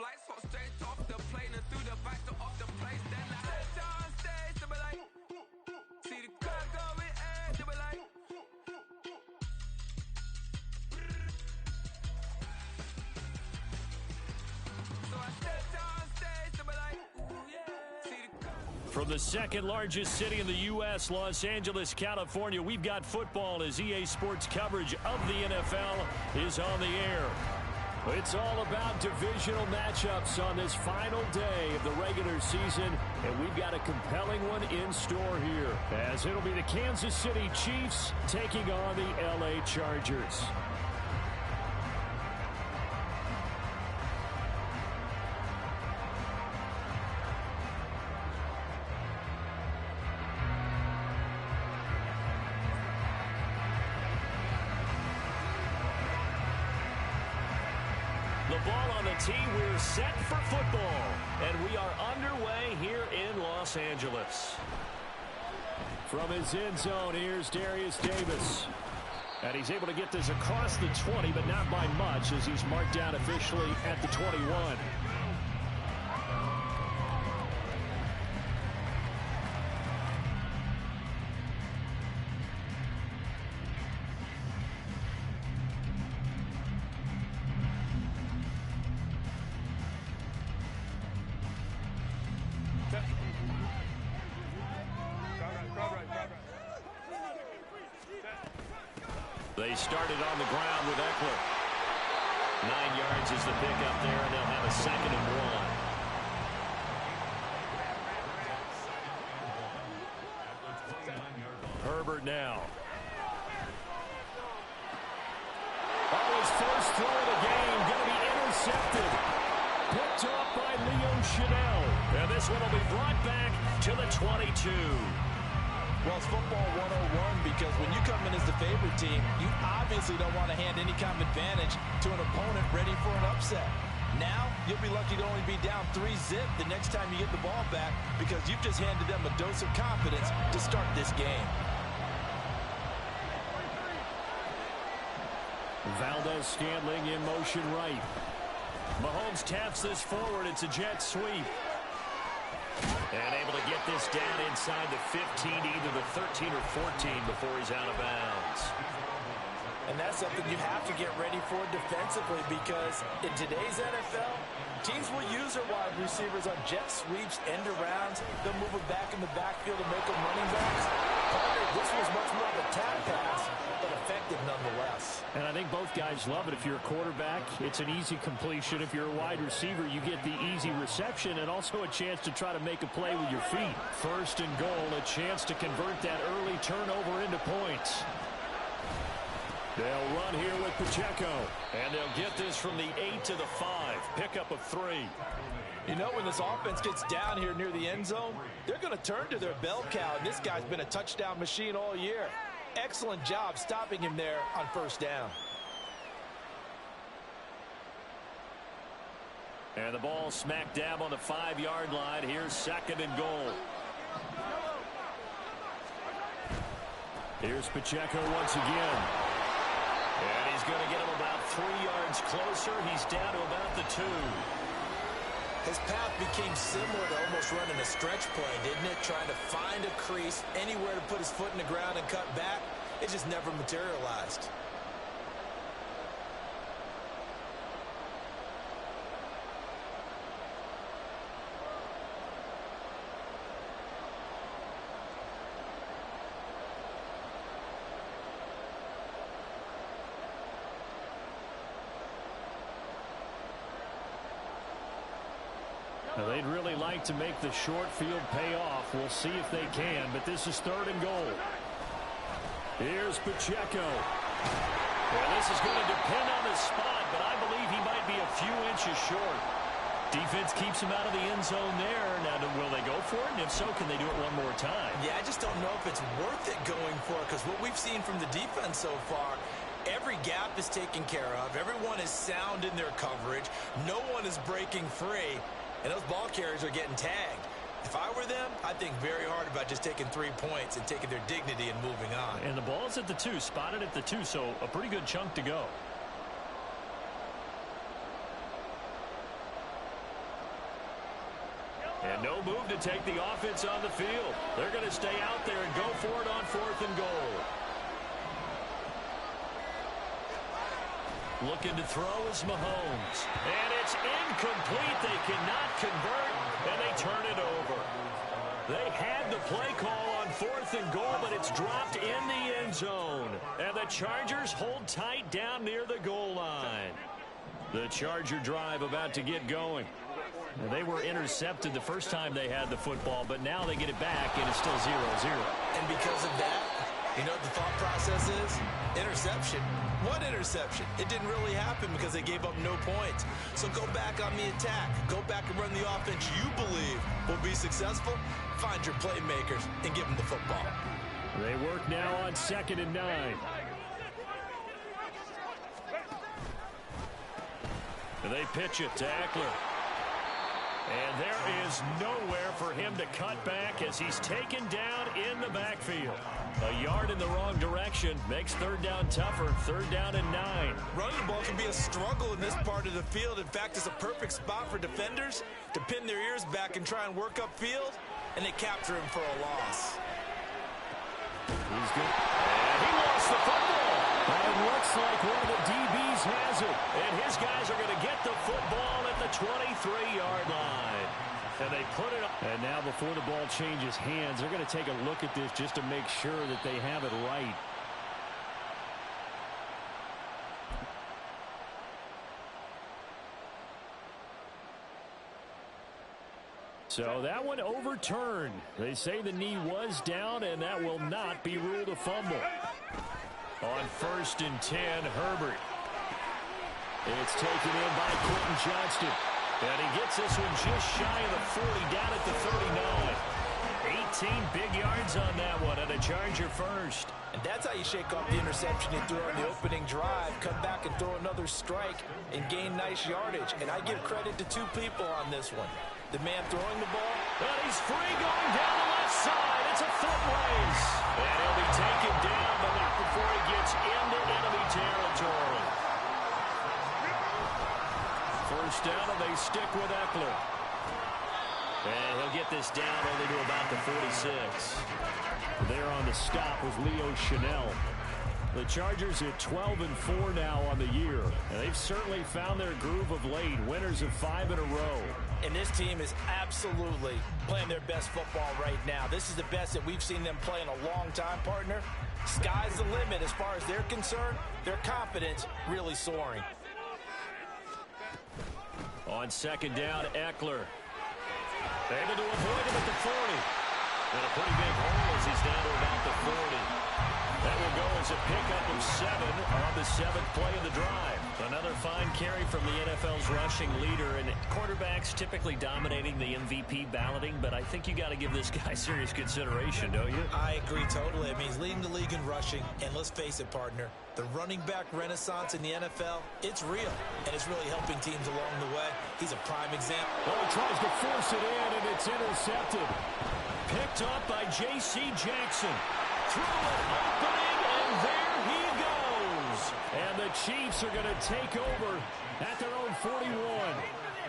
flights, hop straight off the plane and through the back to off the place. Then I head on stage, they be like, see the crowd going, hey, they be like. So I stepped on stage, they be like, ooh, yeah. See the crowd. From the second largest city in the U.S., Los Angeles, California, we've got football as EA Sports coverage of the NFL is on the air. It's all about divisional matchups on this final day of the regular season, and we've got a compelling one in store here, as it'll be the Kansas City Chiefs taking on the L.A. Chargers. The ball on the tee, we're set for football, and we are underway here in Los Angeles. From his end zone, here's Darius Davis. And he's able to get this across the 20, but not by much, as he's marked down officially at the 21. They started on the ground with Eckler. 9 yards is the pickup there, and they'll have a 2nd and 1. Herbert now. Oh, his first throw of the game going to be intercepted. Picked off by Leo Chanel. And this one will be brought back to the 22. Well, it's football 101 because when you come in as the favorite team, you obviously don't want to hand any kind of advantage to an opponent ready for an upset. Now, you'll be lucky to only be down 3-zip the next time you get the ball back because you've just handed them a dose of confidence to start this game. Valdez-Scantling in motion right. Mahomes taps this forward. It's a jet sweep. And able to get this down inside the 15 to either the 13 or 14 before he's out of bounds. And that's something you have to get ready for defensively because in today's NFL, teams will use their wide receivers on jet sweeps, end arounds. They'll move them back in the backfield to make them running backs. This was much more of a tap pass, but effective nonetheless. And I think both guys love it. If you're a quarterback, it's an easy completion. If you're a wide receiver, you get the easy reception and also a chance to try to make a play with your feet. 1st and goal, a chance to convert that early turnover into points. They'll run here with Pacheco, and they'll get this from the 8 to the 5. Pickup of 3. You know, when this offense gets down here near the end zone, they're going to turn to their bell cow, and this guy's been a touchdown machine all year. Excellent job stopping him there on 1st down. And the ball smack dab on the 5-yard line. Here's 2nd and goal. Here's Pacheco once again. And he's going to get him about 3 yards closer. He's down to about the 2. His path became similar to almost running a stretch play, didn't it? Trying to find a crease, anywhere to put his foot in the ground and cut back. It just never materialized. Now, they'd really like to make the short field pay off. We'll see if they can, but this is 3rd and goal. Here's Pacheco. Well, this is going to depend on the spot, but I believe he might be a few inches short. Defense keeps him out of the end zone there. Now, will they go for it? And if so, can they do it one more time? Yeah, I just don't know if it's worth it going for it because what we've seen from the defense so far, every gap is taken care of. Everyone is sound in their coverage. No one is breaking free. And those ball carriers are getting tagged. If I were them, I'd think very hard about just taking 3 points and taking their dignity and moving on. And the ball's at the 2, spotted at the 2, so a pretty good chunk to go. And no move to take the offense on the field. They're going to stay out there and go for it on 4th and goal. Looking to throw is Mahomes. And it's incomplete. They cannot convert, and they turn it over. They had the play call on 4th and goal, but it's dropped in the end zone. And the Chargers hold tight down near the goal line. The Charger drive about to get going. They were intercepted the first time they had the football, but now they get it back, and it's still 0-0. And because of that, you know what the thought process is? Interception. What interception? It didn't really happen because they gave up no points. So go back on the attack. Go back and run the offense you believe will be successful. Find your playmakers and give them the football. They work now on 2nd and 9. And they pitch it to Eckler. And there is nowhere for him to cut back as he's taken down in the backfield. A yard in the wrong direction makes 3rd down tougher. 3rd down and 9. Running the ball can be a struggle in this part of the field. In fact, it's a perfect spot for defenders to pin their ears back and try and work upfield, and they capture him for a loss. He's good. And he lost the football. But it looks like one of the DBs has it. And his guys are going to get the football at the 23-yard line. And they put it up. And now before the ball changes hands, they're going to take a look at this just to make sure that they have it right. So that one overturned. They say the knee was down, and that will not be ruled a fumble. On 1st and 10, Herbert. It's taken in by Quentin Johnston. And he gets this one just shy of the 40, down at the 39. 18 big yards on that one, and a Charger first. And that's how you shake off the interception you threw on the opening drive. Come back and throw another strike and gain nice yardage. And I give credit to 2 people on this one. The man throwing the ball. And he's free going down the left side. It's a foot race. And he'll be taken down, but not before he gets into enemy territory. First down, and they stick with Eckler. And he'll get this down only to about the 46. There on the stop was Leo Chanel. The Chargers at 12-4 now on the year. And they've certainly found their groove of late. Winners of 5 in a row. And this team is absolutely playing their best football right now. This is the best that we've seen them play in a long time, partner. Sky's the limit as far as they're concerned. Their confidence really soaring. On 2nd down, Eckler. Able to avoid him at the 40. And a pretty big hole as he's down to about the 40. That will go as a pickup of 7 on the 7th play of the drive. Another fine carry from the NFL's rushing leader, and quarterbacks typically dominating the MVP balloting, but I think you got to give this guy serious consideration, don't you? I agree totally. I mean, he's leading the league in rushing, and let's face it, partner, the running back renaissance in the NFL, it's real, and it's really helping teams along the way. He's a prime example. Oh, he tries to force it in, and it's intercepted. Picked up by J.C. Jackson. Through an opening, and there he goes. And the Chiefs are going to take over at their own 41.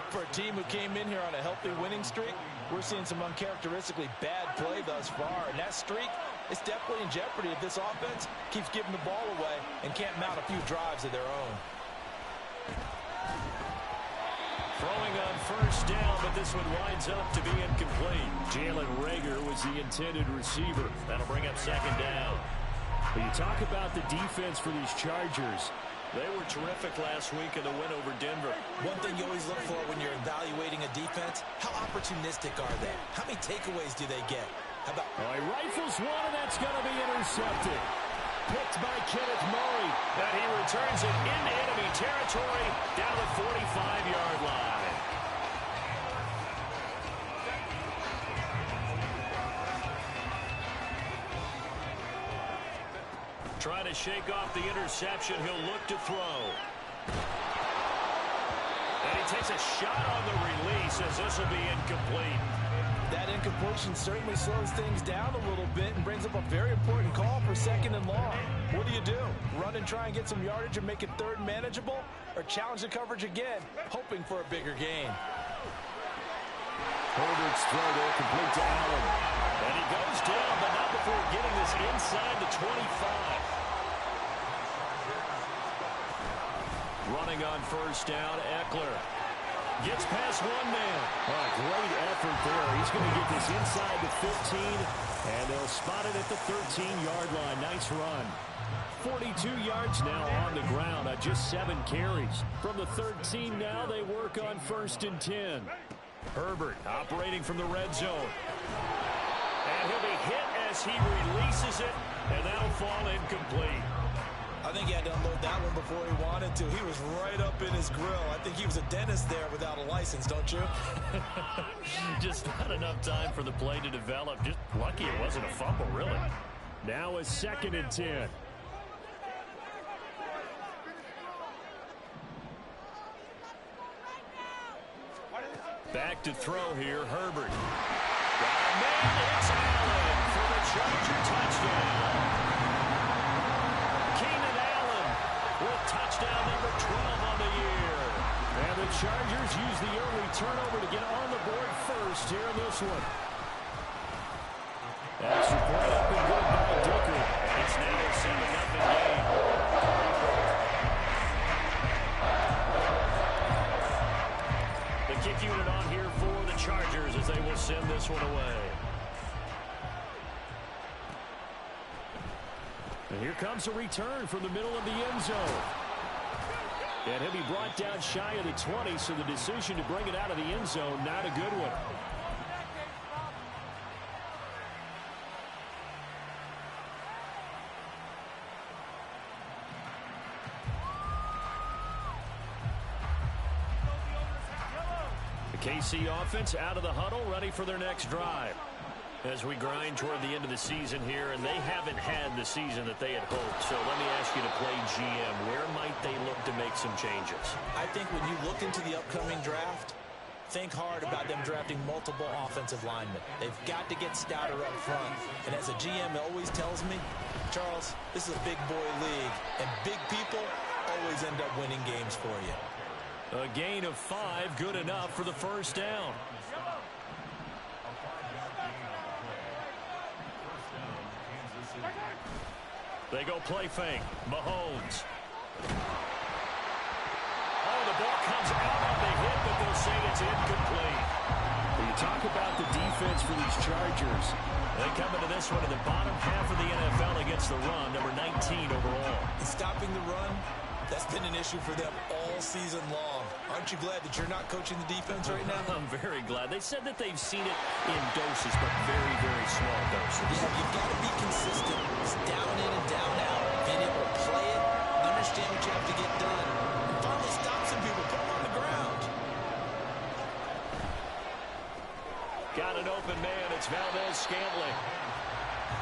For a team who came in here on a healthy winning streak, we're seeing some uncharacteristically bad play thus far. And that streak is definitely in jeopardy if this offense keeps giving the ball away and can't mount a few drives of their own. Throwing on 1st down, but this one winds up to be incomplete. Jalen Reagor was the intended receiver. That'll bring up 2nd down. But you talk about the defense for these Chargers. They were terrific last week in the win over Denver. One thing you always look for when you're evaluating a defense, how opportunistic are they? How many takeaways do they get? How about... Oh, he rifles one, and that's going to be intercepted. Picked by Kenneth Murray. And he returns it into enemy territory down the 45-yard line. Trying to shake off the interception. He'll look to throw. And he takes a shot on the release as this will be incomplete. That incompletion certainly slows things down a little bit and brings up a very important call for 2nd and long. What do? Run and try and get some yardage and make it 3rd manageable? Or challenge the coverage again, hoping for a bigger gain? Herbert's throw there complete to Allen. And he goes down, but not before getting this inside the 25. Running on first down, Eckler. Gets past one man. Oh, great effort there. He's going to get this inside the 15, and they'll spot it at the 13-yard line. Nice run. 42 yards now on the ground on just 7 carries. From the 13 now, they work on 1st and 10. Herbert operating from the red zone. And he'll be hit as he releases it, and that'll fall incomplete. I think he had to unload that one before he wanted to. He was right up in his grill. I think he was a dentist there without a license, don't you? Just not enough time for the play to develop. Just lucky it wasn't a fumble, really. Now a 2nd and 10. Back to throw here, Herbert. And then it's Allen for the Charger touchdown. Keenan Allen with touchdown number 12 on the year. And the Chargers use the early turnover to get on the board first here in this one. Extra point up and good by Dicker. It's now a 7-0 game. The kick unit on here for the Chargers as they will send this one away. And here comes a return from the middle of the end zone. And he'll be brought down shy of the 20, so the decision to bring it out of the end zone, not a good one. KC offense out of the huddle, ready for their next drive. As we grind toward the end of the season here, and they haven't had the season that they had hoped. So let me ask you to play GM. Where might they look to make some changes? I think when you look into the upcoming draft, think hard about them drafting multiple offensive linemen. They've got to get stouter up front. And as a GM always tells me, Charles, this is a big boy league, and big people always end up winning games for you. A gain of 5, good enough for the first down. They go play fake. Mahomes. Oh, the ball comes out on the hit, but they'll say it's incomplete. When you talk about the defense for these Chargers, they come into this one in the bottom half of the NFL against the run, number 19 overall. And stopping the run, that's been an issue for them all season long. Aren't you glad that you're not coaching the defense right now? I'm very glad. They said that they've seen it in doses, but very, very small doses. Yeah, you've got to be consistent. It's down in and down out. Being able to play it, understand what you have to get done, and finally stop some people, put them on the ground. Got an open man. It's Valdez-Scantling.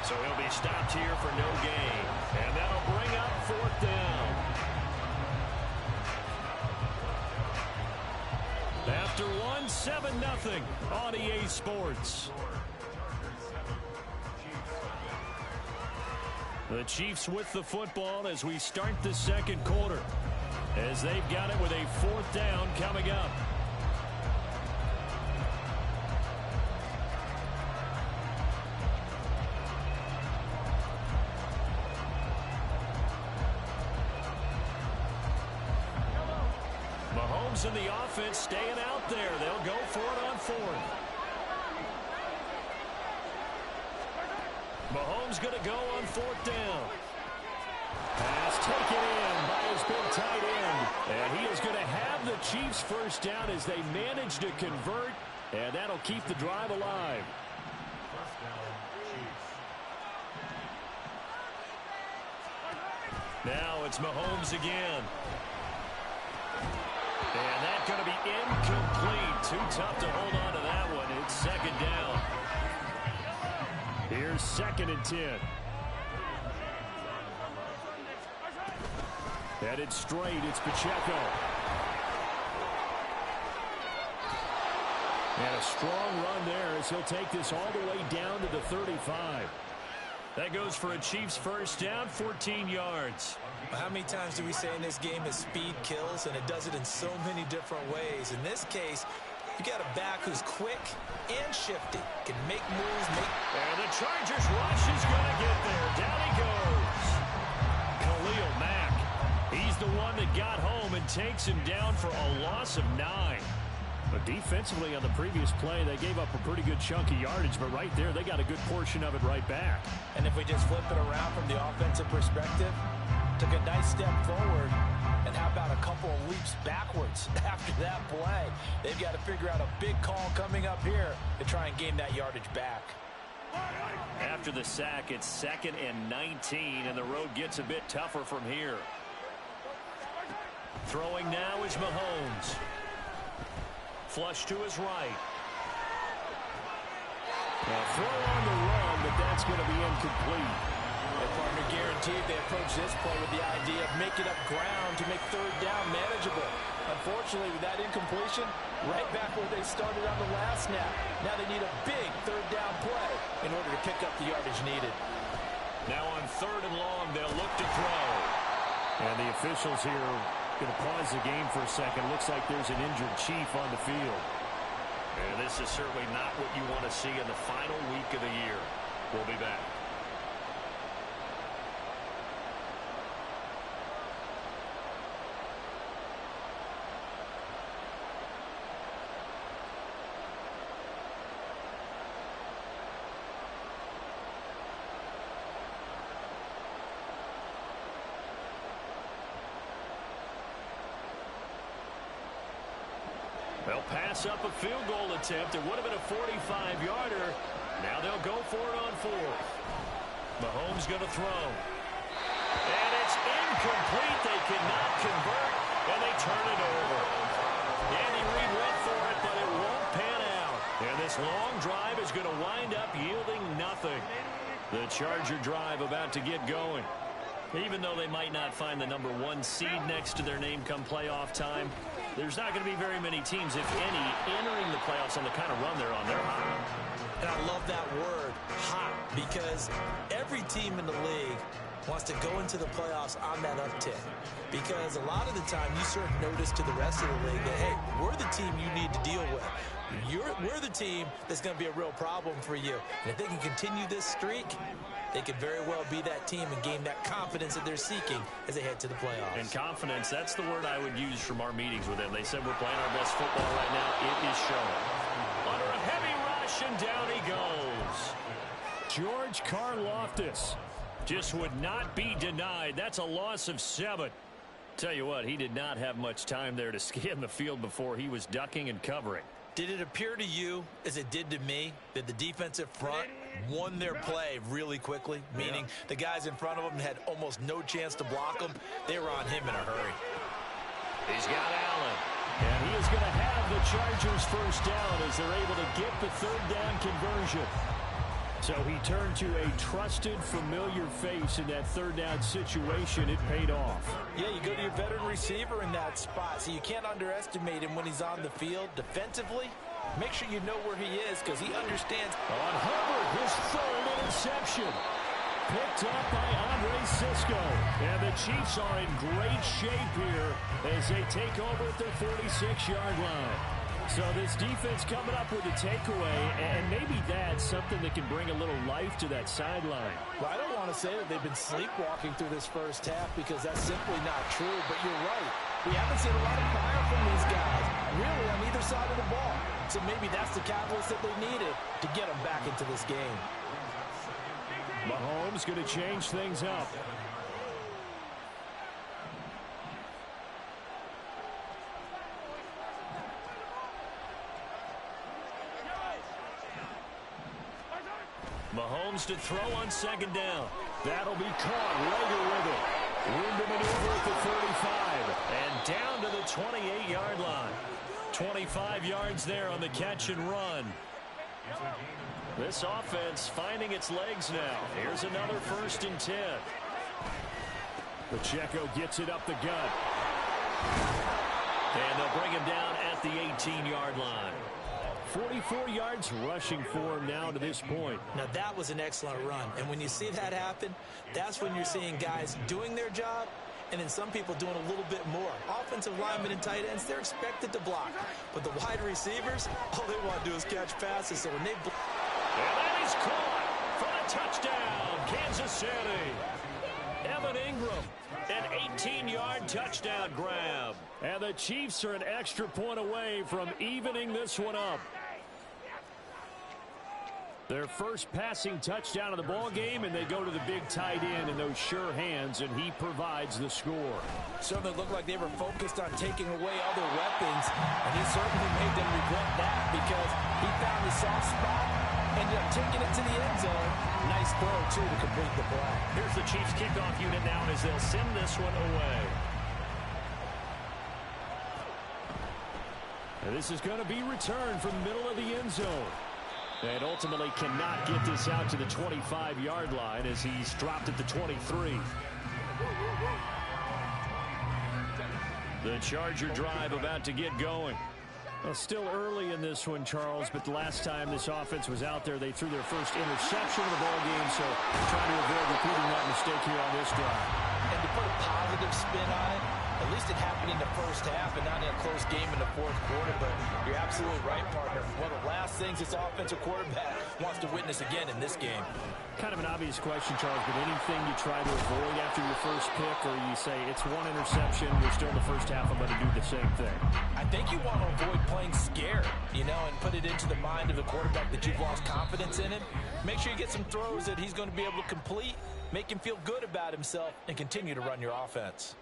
So he'll be stopped here for no gain. And that'll bring up 4th down. After 1, 7-0 on EA Sports. The Chiefs with the football as we start the second quarter, as they've got it with a 4th down coming up. Mahomes and the offense staying out there. They'll go for it on 4th. Mahomes going to go on 4th down. Pass taken in by his big tight end. And he is going to have the Chiefs first down as they manage to convert. And that'll keep the drive alive. Now it's Mahomes again. And that's going to be incomplete. Too tough to hold on to that one. It's 2nd down. Here's 2nd and 10. Headed straight, it's Pacheco. And a strong run there as he'll take this all the way down to the 35. That goes for a Chiefs first down, 14 yards. How many times do we say in this game that speed kills, and it does it in so many different ways? In this case, You got a back who's quick and shifty, can make moves. And the Chargers rush is going to get there. Down he goes. Khalil Mack. He's the one that got home and takes him down for a loss of 9. But defensively on the previous play, they gave up a pretty good chunk of yardage, but right there, they got a good portion of it right back. And if we just flip it around from the offensive perspective, took a nice step forward, and how about a couple of leaps backwards after that play? They've got to figure out a big call coming up here to try and gain that yardage back. After the sack, it's 2nd and 19, and the road gets a bit tougher from here. Throwing now is Mahomes. Flush to his right. Now throw on the run, but that's going to be incomplete. Their partner guaranteed they approach this play with the idea of making up ground to make 3rd down manageable. Unfortunately, with that incompletion, right back where they started on the last snap. Now they need a big 3rd down play in order to pick up the yardage needed. Now on 3rd and long, they'll look to throw. And the officials here going to pause the game for a second. Looks like there's an injured Chief on the field. And this is certainly not what you want to see in the final week of the year. We'll be back. They'll pass up a field goal attempt. It would have been a 45-yarder. Now they'll go for it on 4th. Mahomes going to throw. And it's incomplete. They cannot convert, and they turn it over. Andy Reid went for it, but it won't pan out. And this long drive is going to wind up yielding nothing. The Charger drive about to get going. Even though they might not find the number 1 seed next to their name come playoff time, there's not going to be very many teams, if any, entering the playoffs on the kind of run they're on. They're hot. And I love that word, hot, because every team in the league wants to go into the playoffs on that uptick. Because a lot of the time you serve notice to the rest of the league that, hey, we're the team you need to deal with. We're the team that's going to be a real problem for you. And if they can continue this streak, they could very well be that team and gain that confidence that they're seeking as they head to the playoffs. And confidence, that's the word I would use from our meetings with them. They said we're playing our best football right now. It is showing. Under a heavy rush, and down he goes. George Karlaftis just would not be denied. That's a loss of 7. Tell you what, he did not have much time there to scan the field before he was ducking and covering. Did it appear to you, as it did to me, that the defensive front won their play really quickly? Meaning the guys in front of them had almost no chance to block them. They were on him in a hurry. He's got Allen. And he is going to have the Chargers first down as they're able to get the 3rd down conversion. So he turned to a trusted, familiar face in that 3rd down situation. It paid off. Yeah, you go to your veteran receiver in that spot, so you can't underestimate him when he's on the field. Defensively, make sure you know where he is because he understands. On Hubbard, his 3rd interception. Picked up by Andre Sisco. And the Chiefs are in great shape here as they take over at their 46-yard line. So this defense coming up with a takeaway, and maybe that's something that can bring a little life to that sideline. Well, I don't want to say that they've been sleepwalking through this first half because that's simply not true, but you're right. We haven't seen a lot of fire from these guys, really, on either side of the ball. So maybe that's the catalyst that they needed to get them back into this game. Mahomes going to change things up. Mahomes to throw on 2nd down. That'll be caught. Rager with it. Room to maneuver at the 45. And down to the 28-yard line. 25 yards there on the catch and run. This offense finding its legs now. Here's another 1st and 10. Pacheco gets it up the gut. And they'll bring him down at the 18-yard line. 44 yards rushing for him now to this point. Now, that was an excellent run. And when you see that happen, that's when you're seeing guys doing their job and then some people doing a little bit more. Offensive linemen and tight ends, they're expected to block. But the wide receivers, all they want to do is catch passes. So when they block... And that is caught for the touchdown, Kansas City. Evan Ingram, an 18-yard touchdown grab. And the Chiefs are an extra point away from evening this one up. Their first passing touchdown of the ball game, and they go to the big tight end in those sure hands, and he provides the score. Certainly looked like they were focused on taking away other weapons, and he certainly made them regret that because he found the soft spot, ended up taking it to the end zone. Nice throw, too, to complete the play. Here's the Chiefs kickoff unit now as they'll send this one away. And this is going to be returned from the middle of the end zone. And ultimately cannot get this out to the 25-yard line as he's dropped at the 23. The Charger drive about to get going. Well, still early in this one, Charles, but the last time this offense was out there, they threw their first interception of the ball game, so trying to avoid repeating that mistake here on this drive. And to put a positive spin on it, at least it happened in the first half and not in a close game in the fourth quarter. But you're absolutely right, partner. One of the last things this offensive quarterback wants to witness again in this game. Kind of an obvious question, Charles, but anything you try to avoid after your first pick, or you say it's one interception, we're still in the first half, I'm going to do the same thing? I think you want to avoid playing scared, and put it into the mind of the quarterback that you've lost confidence in him. Make sure you get some throws that he's going to be able to complete, make him feel good about himself, and continue to run your offense.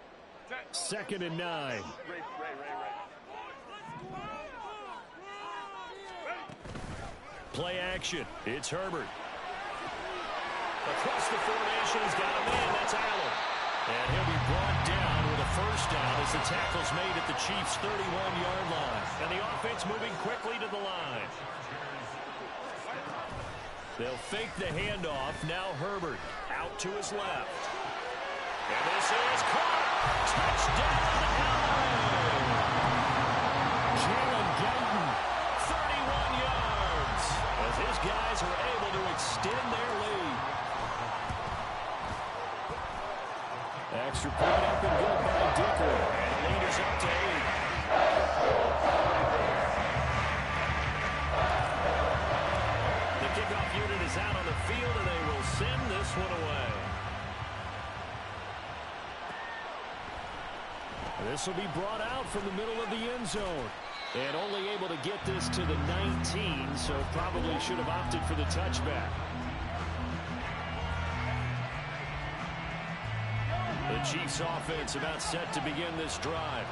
2nd and 9. Play action. It's Herbert. Across the formation, he's got a man. That's Allen. And he'll be brought down with a first down as the tackle's made at the Chiefs' 31-yard line. And the offense moving quickly to the line. They'll fake the handoff. Now Herbert out to his left. And this is caught. Touchdown, Allen. Jalen Guyton, 31 yards. As his guys are able to extend their lead. Extra point up and good by Dicker. And the lead is up to 8. The kickoff unit is out on the field, and they will send this one away. This will be brought out from the middle of the end zone. And only able to get this to the 19, so probably should have opted for the touchback. The Chiefs offense about set to begin this drive.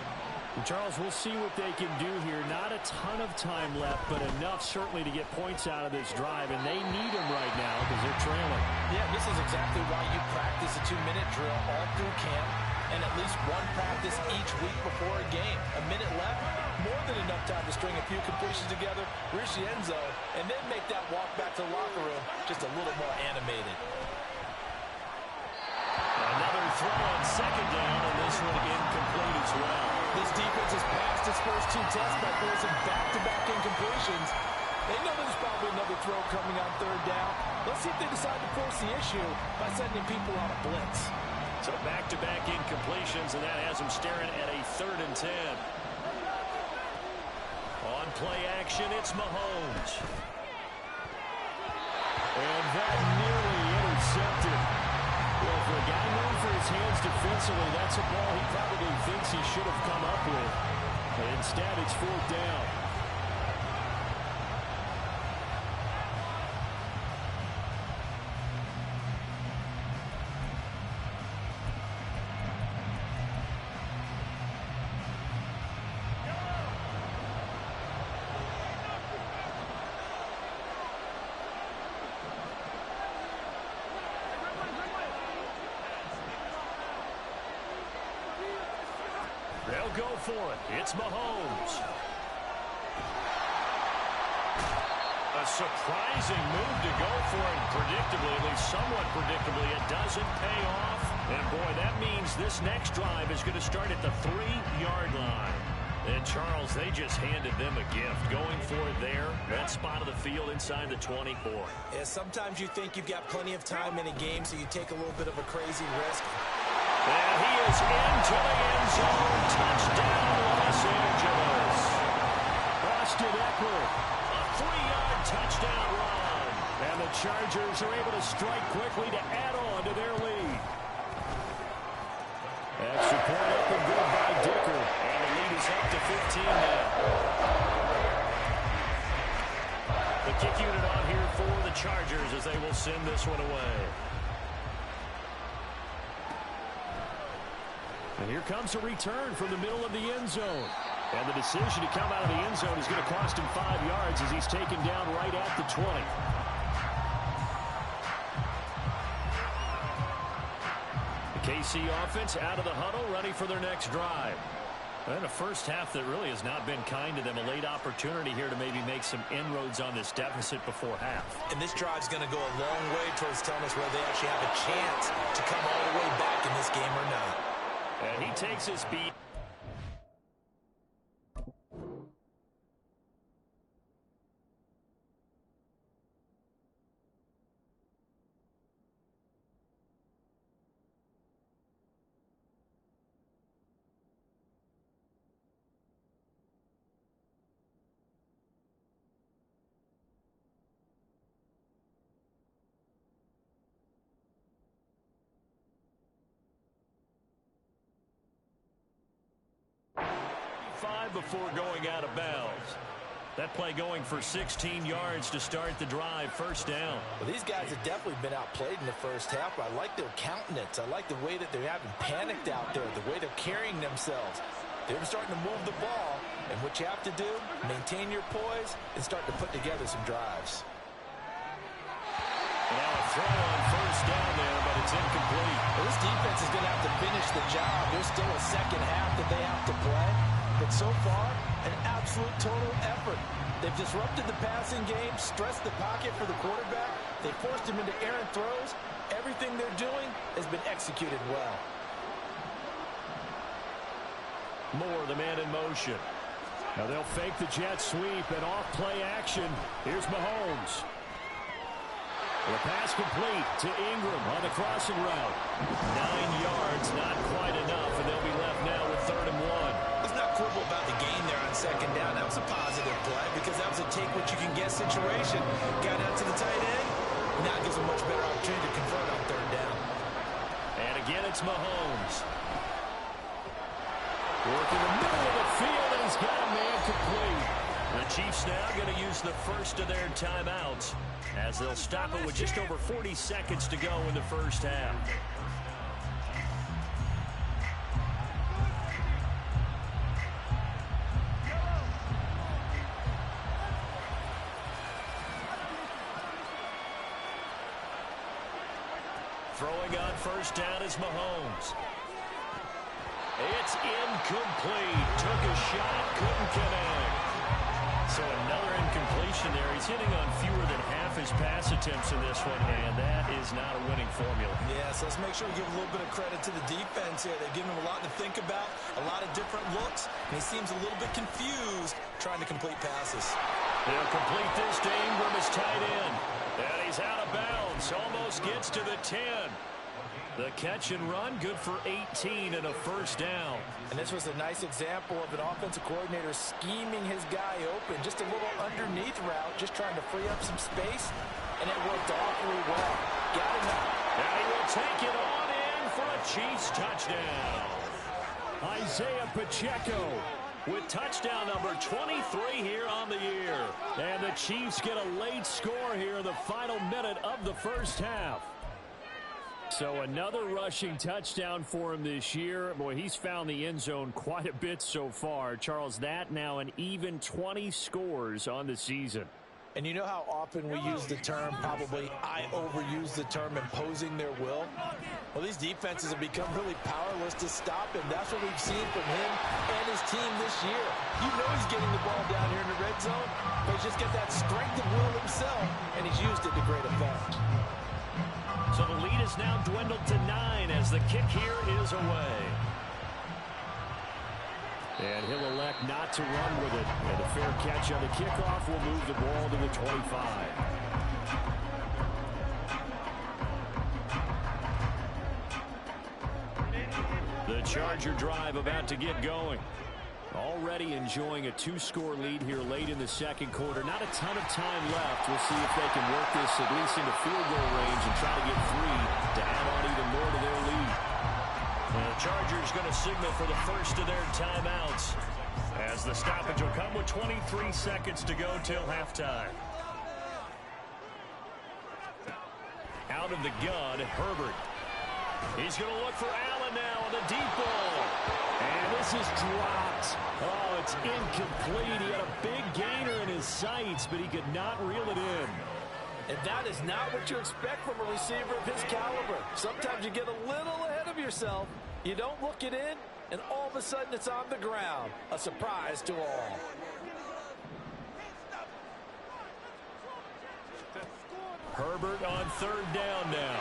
And Charles, we'll see what they can do here. Not a ton of time left, but enough certainly to get points out of this drive, and they need them right now because they're trailing. Yeah, this is exactly why you practice a 2-minute drill all through camp and at least one practice each week before a game. A minute left, more than enough time to string a few completions together, reach the end zone, and then make that walk back to the locker room just a little more animated. Another throw on 2nd down, and this one incomplete as well. This defense has passed its first 2 tests by forcing back-to-back incompletions. They know there's probably another throw coming on 3rd down. Let's see if they decide to force the issue by sending people on a blitz. So back-to-back incompletions, and that has them staring at a 3rd and 10. On play action, it's Mahomes. And that nearly intercepted. Well, for a guy known for his hands defensively, that's a ball he probably thinks he should have come up with. But instead, it's 4th down. They'll go for it. It's Mahomes. A surprising move to go for it. Predictably, at least somewhat predictably, it doesn't pay off. And boy, that means this next drive is going to start at the 3-yard line. And Charles, they just handed them a gift. Going for it there, that spot of the field inside the 24. Yeah, sometimes you think you've got plenty of time in a game, so you take a little bit of a crazy risk. And he is into the end zone. Touchdown, Los Angeles. Austin Eckler, a 3-yard touchdown run. And the Chargers are able to strike quickly to add on to their lead. Extra point up and good by Dicker. And the lead is up to 15 now. The kick unit on here for the Chargers as they will send this one away. And here comes a return from the middle of the end zone. And the decision to come out of the end zone is going to cost him 5 yards as he's taken down right at the 20. The KC offense out of the huddle, ready for their next drive. And a first half that really has not been kind to them. A late opportunity here to maybe make some inroads on this deficit before half. And this drive's going to go a long way towards telling us whether they actually have a chance to come all the way back in this game or not. And he takes his beat. Before going out of bounds. That play going for 16 yards to start the drive. First down. Well, these guys have definitely been outplayed in the first half. I like their countenance. I like the way that they're having panicked out there, the way they're carrying themselves. They're starting to move the ball, and what you have to do, maintain your poise and start to put together some drives. Now a throw on first down there, but it's incomplete. Well, this defense is going to have to finish the job. There's still a second half that they have to play. But so far, an absolute total effort. They've disrupted the passing game, stressed the pocket for the quarterback. They forced him into errant throws. Everything they're doing has been executed well. Moore, the man in motion. Now they'll fake the jet sweep and off play action. Here's Mahomes. The pass complete to Ingram on the crossing route. 9 yards, not quite enough, and they'll be left now with 3rd and 1. Quibble about the gain there on second down. That was a positive play because that was a take-what-you-can-get situation. Got out to the tight end. Now gives a much better opportunity to convert on 3rd down. And again, it's Mahomes. Working the middle of the field, and he's got a man complete. The Chiefs now going to use the first of their timeouts as they'll stop it with just over 40 seconds to go in the first half. Throwing on first down is Mahomes. It's incomplete. Took a shot, couldn't connect. So another incompletion there. He's hitting on fewer than half his pass attempts in this one, and that is not a winning formula. Yeah, so let's make sure we give a little bit of credit to the defense here. They've given him a lot to think about, a lot of different looks, and he seems a little bit confused trying to complete passes. They'll complete this to Ingram, his tight end. And he's out of bounds. Almost gets to the 10. The catch and run, good for 18 and a first down. And this was a nice example of an offensive coordinator scheming his guy open. Just a little underneath route, just trying to free up some space. And it worked awfully well. Got him out. And he will take it on in for a Chiefs touchdown. Isaiah Pacheco with touchdown number 23 here on the year. And the Chiefs get a late score here in the final minute of the first half. So another rushing touchdown for him this year. Boy, he's found the end zone quite a bit so far. Charles, that now an even 20 scores on the season. And you know how often we use the term, probably I overuse the term, imposing their will? Well, these defenses have become really powerless to stop him. That's what we've seen from him and his team this year. You know he's getting the ball down here in the red zone, but he's just got that strength of will himself, and he's used it to great effect. So the lead is now dwindled to 9 as the kick here is away. And he'll elect not to run with it. And a fair catch on the kickoff will move the ball to the 25. The Charger drive about to get going. Already enjoying a 2-score lead here late in the second quarter. Not a ton of time left. We'll see if they can work this at least into field goal range and try to get 3 to add on even more to their lead. And the Chargers going to signal for the first of their timeouts, as the stoppage will come with 23 seconds to go till halftime. Out of the gun, Herbert. He's going to look for Allen now on the deep ball. And this is dropped. Oh, it's incomplete. He had a big gainer in his sights, but he could not reel it in. And that is not what you expect from a receiver of his caliber. Sometimes you get a little ahead of yourself. You don't look it in, and all of a sudden it's on the ground. A surprise to all. Herbert on third down now.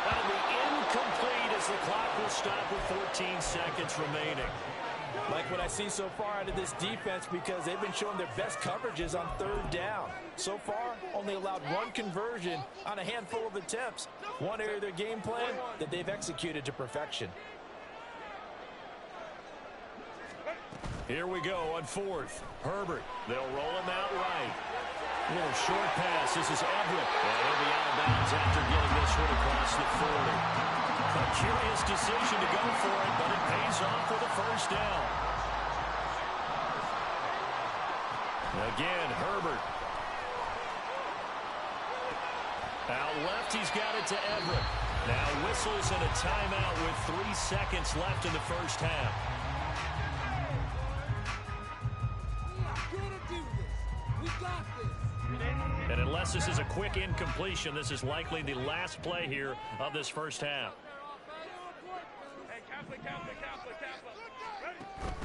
That'll be incomplete as the clock will stop with 14 seconds remaining. Like what I see so far out of this defense, because they've been showing their best coverages on third down. So far, only allowed 1 conversion on a handful of attempts. One area of their game plan that they've executed to perfection. Here we go on fourth. Herbert. They'll roll him out right. A little short pass. This is Everett. And he'll be out of bounds after getting this one across the 40. A curious decision to go for it, but it pays off for the first down. Again, Herbert. Out left, he's got it to Everett. Now whistles and a timeout with 3 seconds left in the first half. And unless this is a quick incompletion, this is likely the last play here of this first half.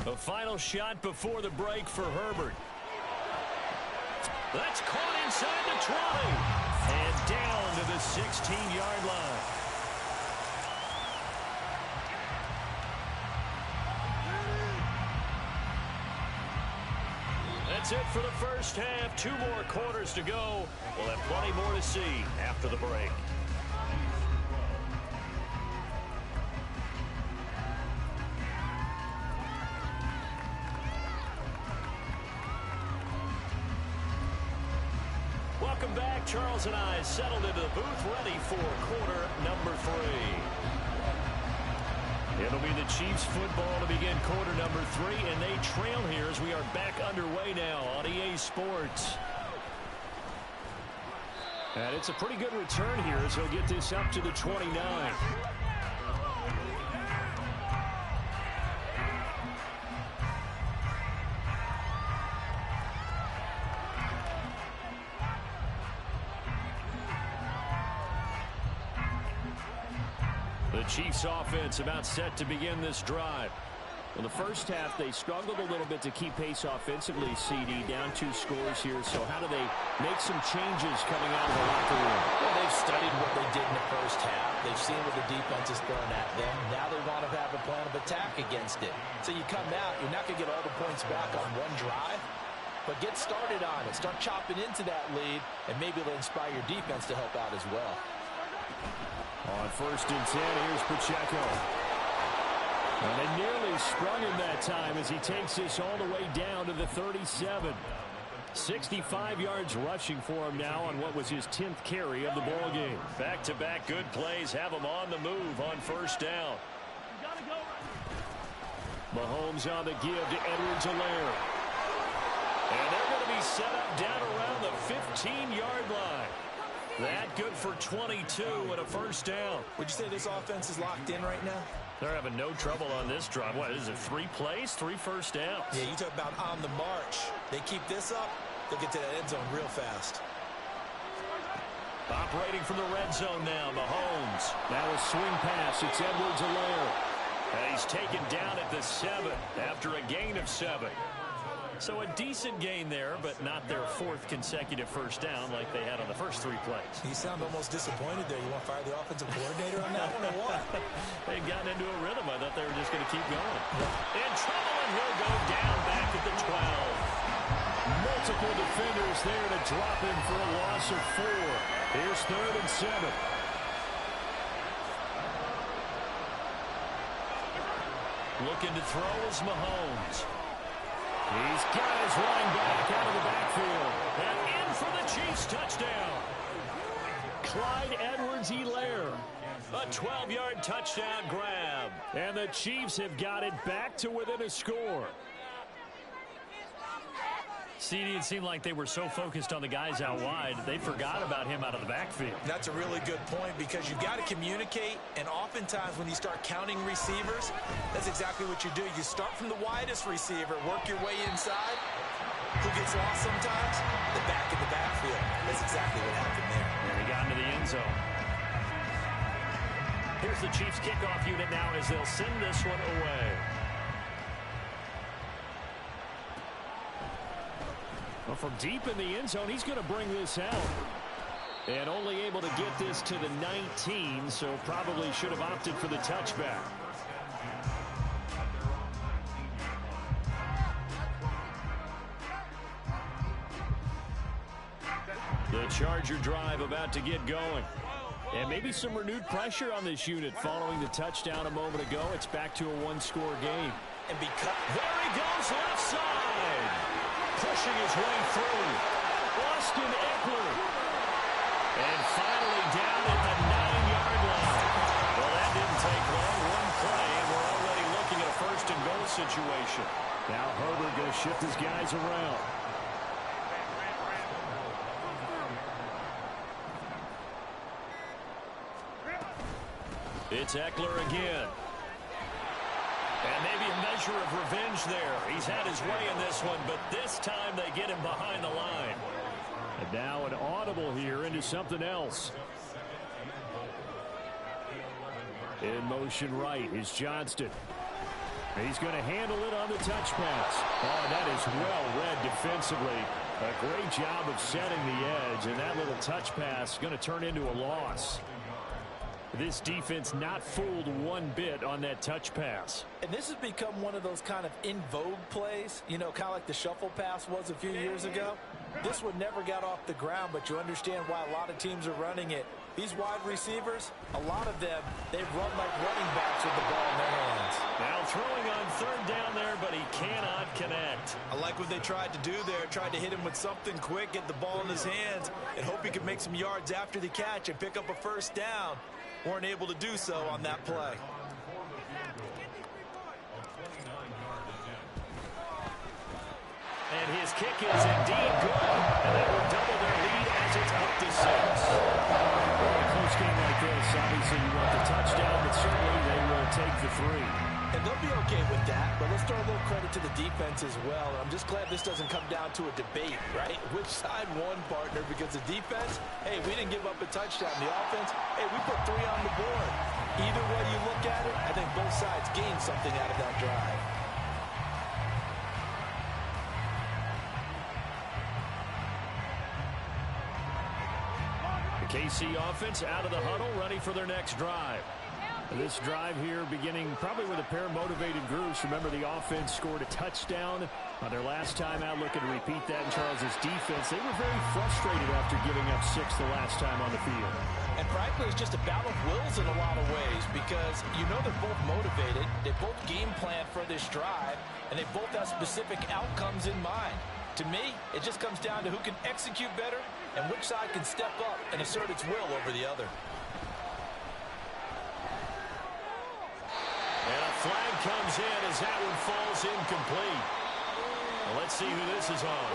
A final shot before the break for Herbert. That's caught inside the 20. And down to the 16-yard line. That's it for the first half. 2 more quarters to go. We'll have plenty more to see after the break. Welcome back. Charles and I settled into the booth, ready for quarter number 3. It'll be the Chiefs football to begin quarter number 3, and they trail here as we are back underway now on EA Sports. And it's a pretty good return here as he'll get this up to the 29. The Chiefs offense about set to begin this drive. In the first half, they struggled a little bit to keep pace offensively, CD, down 2 scores here. So how do they make some changes coming out of the locker room? Well, they've studied what they did in the first half. They've seen what the defense is throwing at them. Now they want to have a plan of attack against it. So you come out, you're not going to get all the points back on one drive, but get started on it. Start chopping into that lead, and maybe it'll inspire your defense to help out as well. On 1st and 10, here's Pacheco. And they nearly sprung him that time as he takes this all the way down to the 37. 65 yards rushing for him now on what was his 10th carry of the ball game. Back-to-back good plays have him on the move on 1st down. Mahomes on the give to Edwards-Helaire. And they're going to be set up down around the 15-yard line. That good for 22 and a 1st down. Would you say this offense is locked in right now? They're having no trouble on this drive. What is it, 3 plays, 3 first downs? Yeah, you talk about on the march. They keep this up, they'll get to that end zone real fast. Operating from the red zone now, Mahomes. Now a swing pass, it's Edwards-Helaire. And he's taken down at the 7 after a gain of 7. So a decent gain there, but not their 4th consecutive first down like they had on the first 3 plays. You sound almost disappointed there. You want to fire the offensive coordinator on that one or what? They'd gotten into a rhythm. I thought they were just going to keep going. In trouble, and he'll go down back at the 12. Multiple defenders there to drop him for a loss of 4. Here's 3rd and 7. Looking to throw is Mahomes. He's got his running back out of the backfield. And in for the Chiefs touchdown. Clyde Edwards-Helaire. A 12-yard touchdown grab. And the Chiefs have got it back to within a score. CD, it seemed like they were so focused on the guys out wide, they forgot about him out of the backfield. That's a really good point because you've got to communicate, and oftentimes when you start counting receivers, that's exactly what you do. You start from the widest receiver, work your way inside. Who gets lost sometimes? The back in the backfield. That's exactly what happened there. And he got into the end zone. Here's the Chiefs kickoff unit now as they'll send this one away. Well, from deep in the end zone, he's going to bring this out. And only able to get this to the 19, so probably should have opted for the touchback. The Charger drive about to get going. And maybe some renewed pressure on this unit following the touchdown a moment ago. It's back to a one-score game. And because there he goes left side. Pushing his way through. Austin Eckler. And finally down at the 9-yard line. Well, that didn't take long. One play, and we're already looking at a first-and-goal situation. Now Herbert going to shift his guys around. It's Eckler again. And maybe a measure of revenge there. He's had his way in this one, but this time they get him behind the line. And now an audible here into something else. In motion right is Johnston. He's going to handle it on the touch pass. Oh, that is well read defensively. A great job of setting the edge, and that little touch pass is going to turn into a loss. This defense not fooled one bit on that touch pass. And this has become one of those kind of in vogue plays, you know, kind of like the shuffle pass was a few years ago. This one never got off the ground, but you understand why a lot of teams are running it. These wide receivers, a lot of them, they've run like running backs with the ball in their hands. Now throwing on third down there, but he cannot connect. I like what they tried to do there. Tried to hit him with something quick, get the ball in his hands, and hope he could make some yards after the catch and pick up a first down. Weren't able to do so on that play. And his kick is indeed good. And that will double their lead as it's up to 6. In a close game like this, obviously you want the touchdown, but certainly they will take the 3. And they'll be okay with that, but let's throw a little credit to the defense as well. I'm just glad this doesn't come down to a debate, right? Which side won, partner? Because the defense, hey, we didn't give up a touchdown. The offense, hey, we put 3 on the board. Either way you look at it, I think both sides gained something out of that drive. The KC offense out of the huddle, ready for their next drive. This drive here beginning probably with a pair of motivated groups. Remember, the offense scored a touchdown on their last time out. Looking to repeat that in Charles's defense. They were very frustrated after giving up 6 the last time on the field. And frankly, it's just a battle of wills in a lot of ways because you know they're both motivated. They both game plan for this drive, and they both have specific outcomes in mind. To me, it just comes down to who can execute better and which side can step up and assert its will over the other. And a flag comes in as that one falls incomplete. Well, let's see who this is on.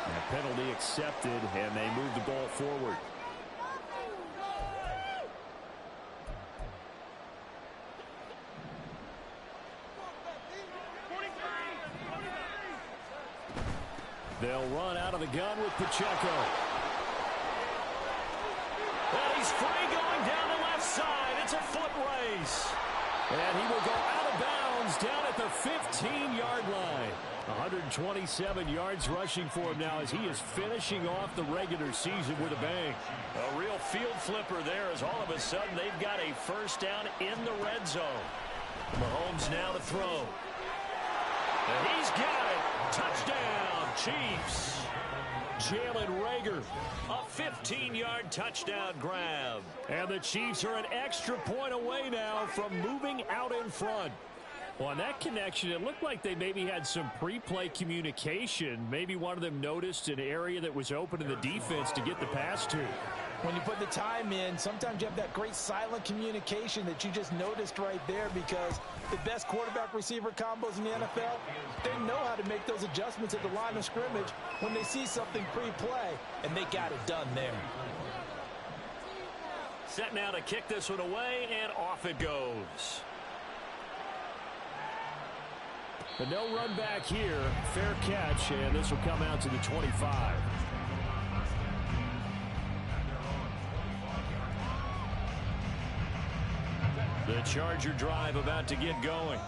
And a penalty accepted, and they move the ball forward. They'll run out of the gun with Pacheco. And he's free going down the left side. It's a foot race. And he will go out of bounds down at the 15-yard line. 127 yards rushing for him now as he is finishing off the regular season with a bang. A real field flipper there as all of a sudden they've got a first down in the red zone. Mahomes now to throw. And he's got it. Touchdown, Chiefs. Jalen Reagor, a 15-yard touchdown grab. And the Chiefs are an extra point away now from moving out in front. Well, on that connection, it looked like they maybe had some pre-play communication. Maybe one of them noticed an area that was open in the defense to get the pass to. When you put the time in, sometimes you have that great silent communication that you just noticed right there, because the best quarterback-receiver combos in the NFL, they know how to make those adjustments at the line of scrimmage when they see something pre-play, and they got it done there. Set now to kick this one away, and off it goes. But no run back here. Fair catch, and this will come out to the 25. The Charger drive about to get going.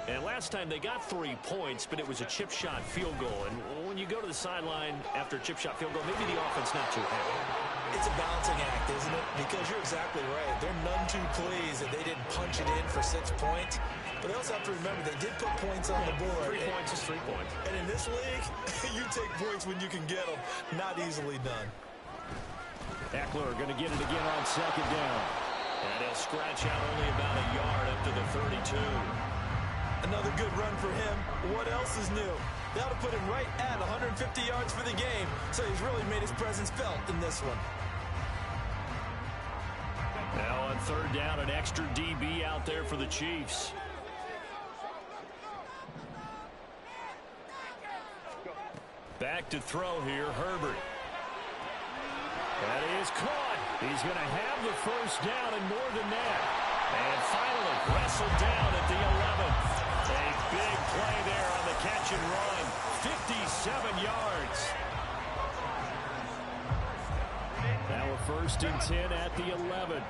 And last time they got 3 points, but it was a chip shot field goal. And when you go to the sideline after a chip shot field goal, maybe the offense not too happy. It's a balancing act, isn't it? Because you're exactly right. They're none too pleased that they didn't punch it in for 6 points. But they also have to remember they did put points on the board. 3 points is 3 points. And in this league, you take points when you can get them. Not easily done. Eckler going to get it again on second down. And he'll scratch out only about a yard up to the 32. Another good run for him. What else is new? That'll put him right at 150 yards for the game. So he's really made his presence felt in this one. Now on third down, an extra DB out there for the Chiefs. Back to throw here, Herbert. That is caught. He's going to have the first down and more than that. And finally wrestled down at the 11th. A big play there on the catch and run. 57 yards. Now a first and 10 at the 11.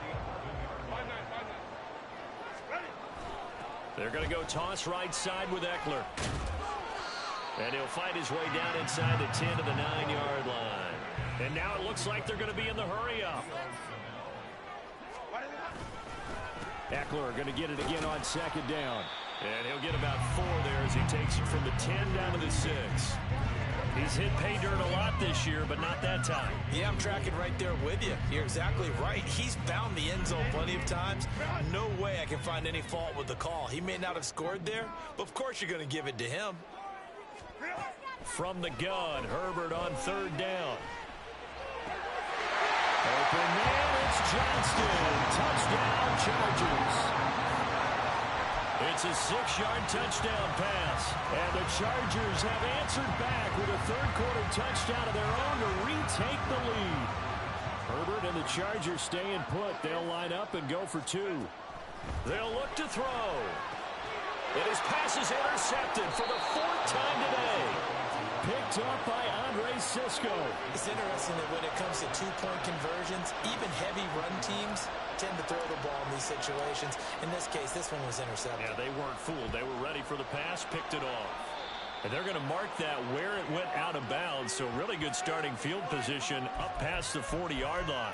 They're going to go toss right side with Eckler. And he'll fight his way down inside the 10 to the 9-yard line. And now it looks like they're going to be in the hurry-up. Eckler going to get it again on second down. And he'll get about 4 there as he takes it from the 10 down to the 6. He's hit pay dirt a lot this year, but not that time. Yeah, I'm tracking right there with you. You're exactly right. He's found the end zone plenty of times. No way I can find any fault with the call. He may not have scored there, but of course you're going to give it to him. From the gun, Herbert on third down. Open man, it's Johnston. Touchdown, Chargers. It's a 6-yard touchdown pass. And the Chargers have answered back with a third-quarter touchdown of their own to retake the lead. Herbert and the Chargers staying put. They'll line up and go for 2. They'll look to throw. And his pass is intercepted for the 4th time today. Picked up by Andre Sisco. It's interesting that when it comes to 2-point conversions, even heavy run teams tend to throw the ball in these situations. In this case, this one was intercepted. Yeah, they weren't fooled. They were ready for the pass, picked it off. And they're going to mark that where it went out of bounds. So really good starting field position up past the 40-yard line.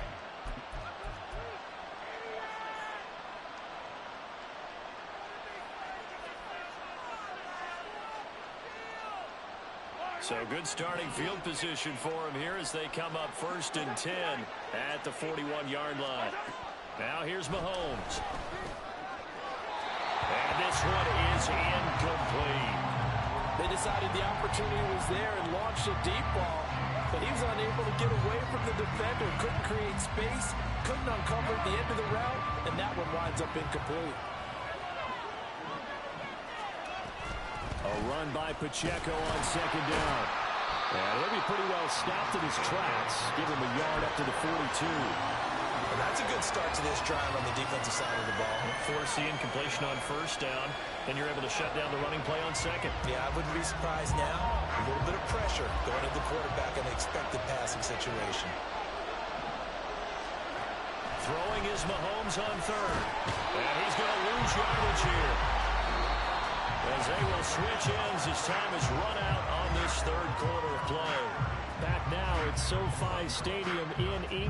So good starting field position for him here as they come up first and 10 at the 41-yard line. Now here's Mahomes. And this one is incomplete. They decided the opportunity was there and launched a deep ball, but he was unable to get away from the defender, couldn't create space, couldn't uncover the end of the route, and that one winds up incomplete. A run by Pacheco on second down. And he'll be pretty well stopped in his tracks. Give him a yard up to the 42. Well, that's a good start to this drive on the defensive side of the ball. Forcing completion on first down. Then you're able to shut down the running play on second. Yeah, I wouldn't be surprised now. A little bit of pressure going to the quarterback in the expected passing situation. Throwing is Mahomes on third. And he's going to lose yardage here, as they will switch ends as time is run out on this third quarter of play. Back now at SoFi Stadium in England.